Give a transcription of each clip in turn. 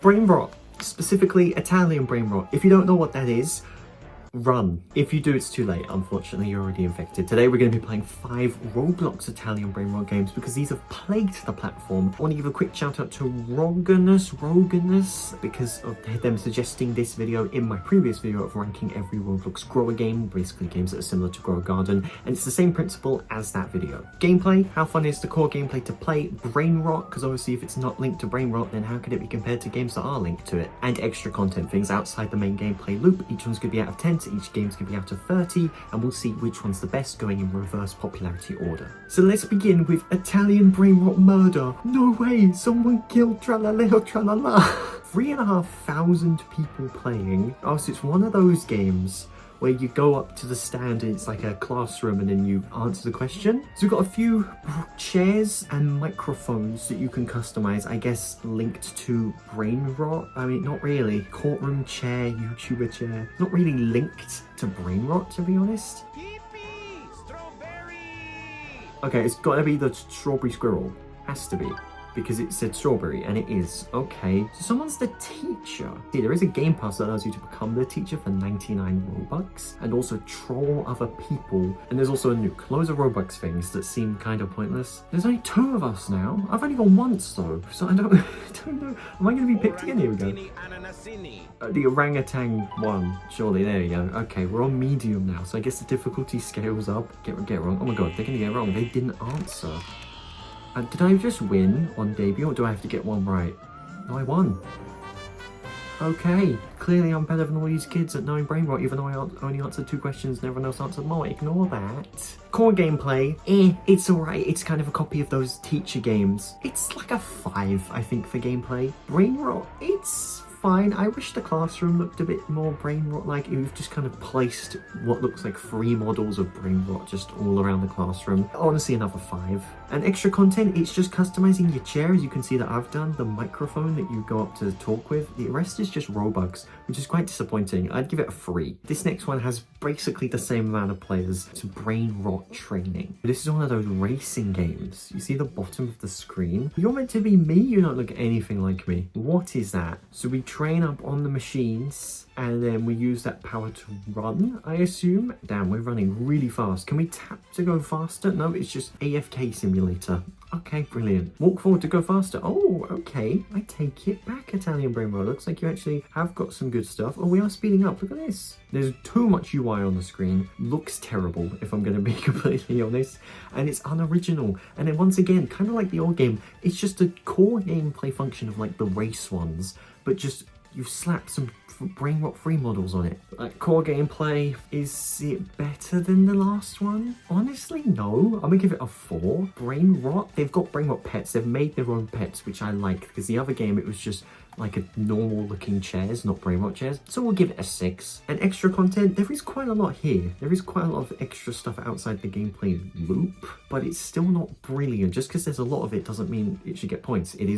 Brainrot, specifically Italian brainrot. If you don't know what that is, run. If you do, it's too late. Unfortunately, you're already infected. Today, we're going to be playing 5 Roblox Italian brainrot games because these have plagued the platform. I want to give a quick shout out to Roganus, because of them suggesting this video in my previous video of ranking every Roblox grower game, basically games that are similar to Grow a Garden, and it's the same principle as that video. Gameplay, how fun is the core gameplay to play? Brainrot, because obviously if it's not linked to Brainrot, then how could it be compared to games that are linked to it? And extra content, things outside the main gameplay loop. Each one's going to be out of 10. Each game's going to be out of 30, and we'll see which one's the best going in reverse popularity order. So let's begin with Italian brainrot murder. No way, someone killed Tralaleo Tralala. 3,500 people playing. Oh, so it's one of those games where you go up to the stand and it's like a classroom and then you answer the question. So we've got a few chairs and microphones that you can customize, I guess linked to Brainrot. I mean, not really. Courtroom chair, YouTuber chair. Not really linked to Brainrot, to be honest. Okay, it's gotta be the strawberry squirrel. Has to be. Because it said strawberry, and it is. Okay, so someone's the teacher. See, there is a game pass that allows you to become the teacher for 99 Robux, and also troll other people. And there's also a nuke. Loads of Robux things that seem kind of pointless. There's only 2 of us now. I've only gone once though, so I don't, don't know. Am I going to be picked again? Here we go. The orangutan one. Surely, there you go. Okay, we're on medium now, so I guess the difficulty scales up. Get wrong. Oh my god, they're going to get wrong. They didn't answer. Did I just win on debut, or do I have to get one right? No, I won. Okay, clearly I'm better than all these kids at knowing Brainrot, even though I only answered 2 questions and everyone else answered more. Ignore that. Core gameplay, it's alright. It's kind of a copy of those teacher games. It's like a 5, I think, for gameplay. Brainrot, it's fine. I wish the classroom looked a bit more Brainrot-like. You've just kind of placed what looks like 3 models of Brainrot just all around the classroom. Honestly, another 5. And extra content, it's just customizing your chair, as you can see that I've done, the microphone that you go up to talk with. The rest is just Robux, which is quite disappointing. I'd give it a 3. This next one has basically the same amount of players to Brainrot Training. This is one of those racing games. You see the bottom of the screen? You're meant to be me? You don't look anything like me. What is that? So we train up on the machines, and then we use that power to run, I assume. Damn, we're running really fast. Can we tap to go faster? No, it's just AFK simulator. Okay, brilliant. Walk forward to go faster. Oh, okay. I take it back, Italian Brainrot. Looks like you actually have got some good stuff. Oh, we are speeding up. Look at this. There's too much UI on the screen. Looks terrible, if I'm going to be completely honest. And it's unoriginal. And then once again, kind of like the old game, it's just a core gameplay function of like the race ones, but just you slap some Brainrot free models on it. Like, core gameplay, is it better than the last one? Honestly, no. I'm gonna give it a 4. Brainrot, they've got Brainrot pets. They've made their own pets, which I like, because the other game, it was just like a normal looking chairs, not Brainrot chairs. So we'll give it a 6. And extra content, there is quite a lot here. There is quite a lot of extra stuff outside the gameplay loop, but it's still not brilliant. Just because there's a lot of it doesn't mean it should get points. It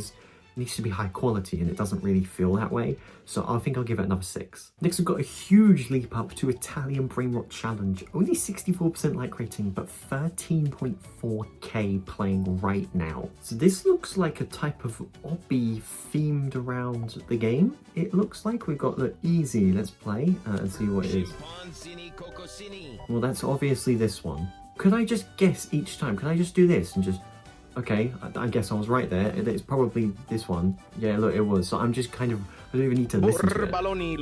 needs to be high quality, and it doesn't really feel that way, so I think I'll give it another 6. Next, we've got a huge leap up to Italian Brainrot Challenge. Only 64% like rating, but 13.4k playing right now. So this looks like a type of obby themed around the game. It looks like we've got the easy. Let's play and see what it is. Well, that's obviously this one. Could I just guess each time? Could I just do this and just... Okay, I guess I was right there. It's probably this one. Yeah, look, it was. So I'm just kind of... I don't even need to listen to it. Probably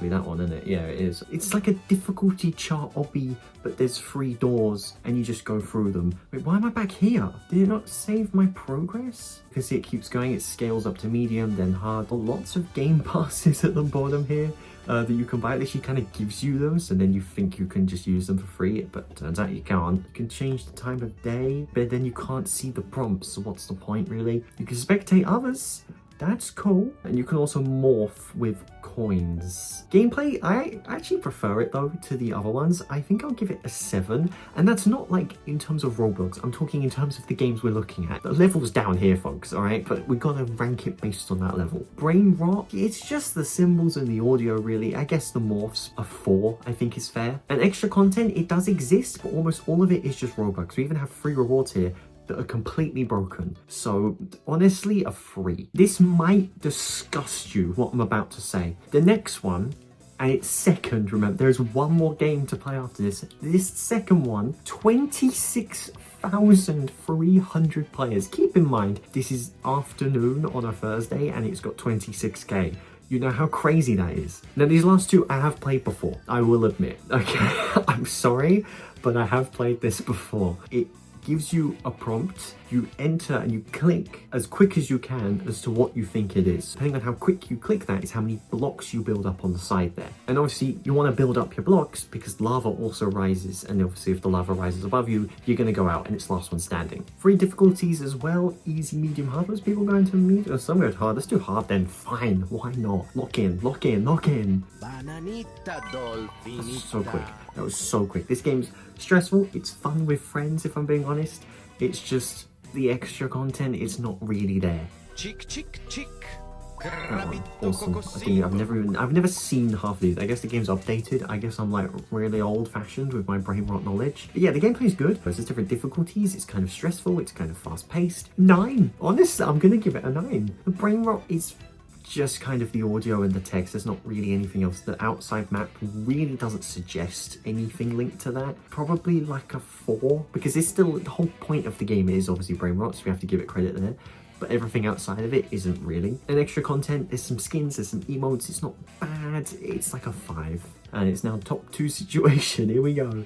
that one, isn't it? Yeah, it is. It's like a difficulty chart obby, but there's 3 doors, and you just go through them. Wait, why am I back here? Did it not save my progress? Because it keeps going. It scales up to medium, then hard. Lots of game passes at the bottom here. That you can buy. It actually kind of gives you those, and then you think you can just use them for free, but it turns out you can't. You can change the time of day, but then you can't see the prompts, so what's the point really? You can spectate others. That's cool. And you can also morph with coins. Gameplay, I actually prefer it though to the other ones. I think I'll give it a 7. And that's not like in terms of Roblox. I'm talking in terms of the games we're looking at. The level's down here, folks, all right? But we gotta rank it based on that level. Brainrot, it's just the symbols and the audio really. I guess the morphs are 4, I think is fair. And extra content, it does exist, but almost all of it is just Robux. We even have free rewards here. that are completely broken. So honestly, a 3. This might disgust you, what I'm about to say. The next one, and it's second, remember, there's one more game to play after this. This second one, 26,300 players. Keep in mind, this is afternoon on a Thursday and it's got 26k. You know how crazy that is. Now, these last two I have played before, I will admit. Okay, I'm sorry, but I have played this before. It gives you a prompt, you enter and you click as quick as you can as to what you think it is. Depending on how quick you click that is how many blocks you build up on the side there. And obviously you want to build up your blocks because lava also rises, and obviously if the lava rises above you, you're going to go out and it's last one standing. 3 difficulties as well, easy, medium, hard. Most people go into medium, some go to hard. Let's do hard then, fine, why not? Lock in, lock in, lock in. That's so quick. That was so quick. This game's stressful, it's fun with friends if I'm being honest. It's just the extra content is not really there. Awesome. I've never seen half of these. I guess the game's updated. I guess I'm like really old fashioned with my Brainrot knowledge. But yeah, the gameplay's good. There's different difficulties. It's kind of stressful. It's kind of fast paced. 9. Honestly, I'm gonna give it a 9. The Brainrot is just kind of the audio and the text. There's not really anything else. The outside map really doesn't suggest anything linked to that. Probably like a 4, because it's still, the whole point of the game is obviously Brainrot, so we have to give it credit there. But everything outside of it isn't really. And extra content, there's some skins, there's some emotes, it's not bad. It's like a 5. And it's now top 2 situation. Here we go.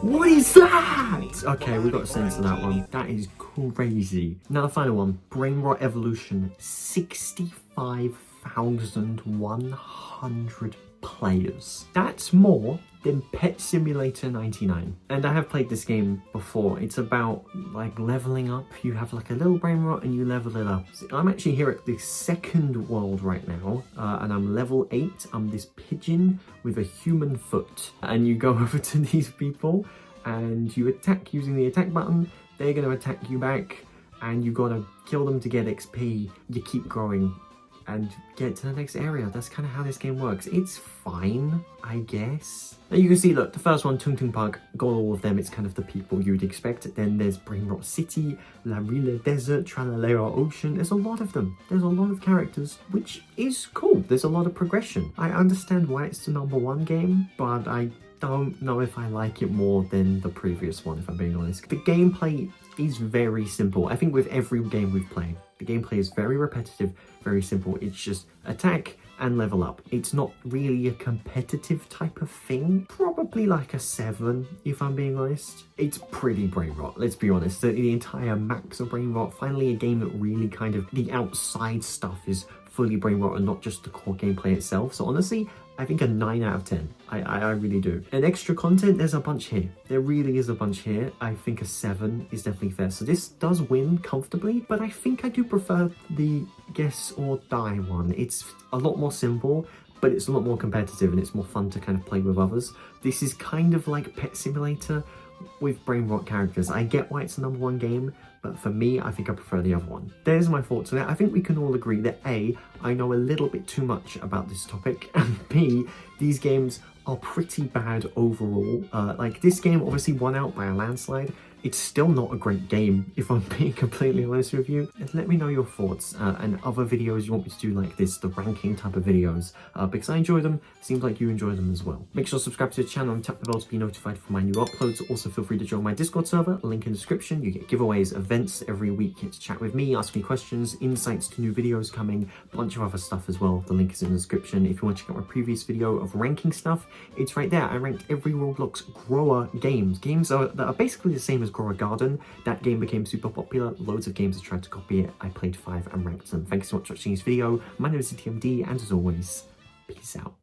What is that? Okay, we got to censor that one. That is crazy. Now the final one, Brainrot Evolution, 65,100 players. That's more than Pet Simulator 99. And I have played this game before. It's about like leveling up. You have like a little Brainrot and you level it up. So I'm actually here at the 2nd world right now, and I'm level 8. I'm this pigeon with a human foot. And you go over to these people and you attack using the attack button. They're going to attack you back and you got to kill them to get XP. You keep growing and get to the next area. That's kind of how this game works. It's fine, I guess. Now you can see, look, the first one, Tung Tung Park, got all of them. It's kind of the people you'd expect. Then there's Brainrot City, La Rila Desert, Tralalera Ocean. There's a lot of them. There's a lot of characters, which is cool. There's a lot of progression. I understand why it's the #1 game, but I don't know if I like it more than the previous one, if I'm being honest. The gameplay is very simple. I think with every game we've played, the gameplay is very repetitive, very simple. It's just attack and level up. It's not really a competitive type of thing. Probably like a 7, if I'm being honest. It's pretty Brainrot, let's be honest. The entire max of Brainrot, finally a game that really kind of, the outside stuff is fully Brainrot and not just the core gameplay itself. So honestly, I think a 9 out of 10. I really do. And extra content, there's a bunch here. There really is a bunch here. I think a 7 is definitely fair. So this does win comfortably, but I think I do prefer the guess or die one. It's a lot more simple, but it's a lot more competitive and it's more fun to kind of play with others. This is kind of like Pet Simulator with Brainrot characters. I get why it's a #1 game, but for me, I think I prefer the other one. There's my thoughts on it. I think we can all agree that A, I know a little bit too much about this topic, and B, these games are pretty bad overall. Like this game obviously won out by a landslide. It's still not a great game, if I'm being completely honest with you. And let me know your thoughts and other videos you want me to do like this, the ranking type of videos, because I enjoy them. Seems like you enjoy them as well. Make sure to subscribe to the channel and tap the bell to be notified for my new uploads. Also feel free to join my Discord server, link in the description. You get giveaways, events every week. You get to chat with me, ask me questions, insights to new videos coming, a bunch of other stuff as well. The link is in the description. If you want to check out my previous video of ranking stuff, it's right there. I ranked every Roblox grower games that are basically the same as Grow a Garden. That game became super popular. Loads of games have tried to copy it. I played 5 and ranked them. Thank you so much for watching this video. My name is zdmd, and as always, peace out.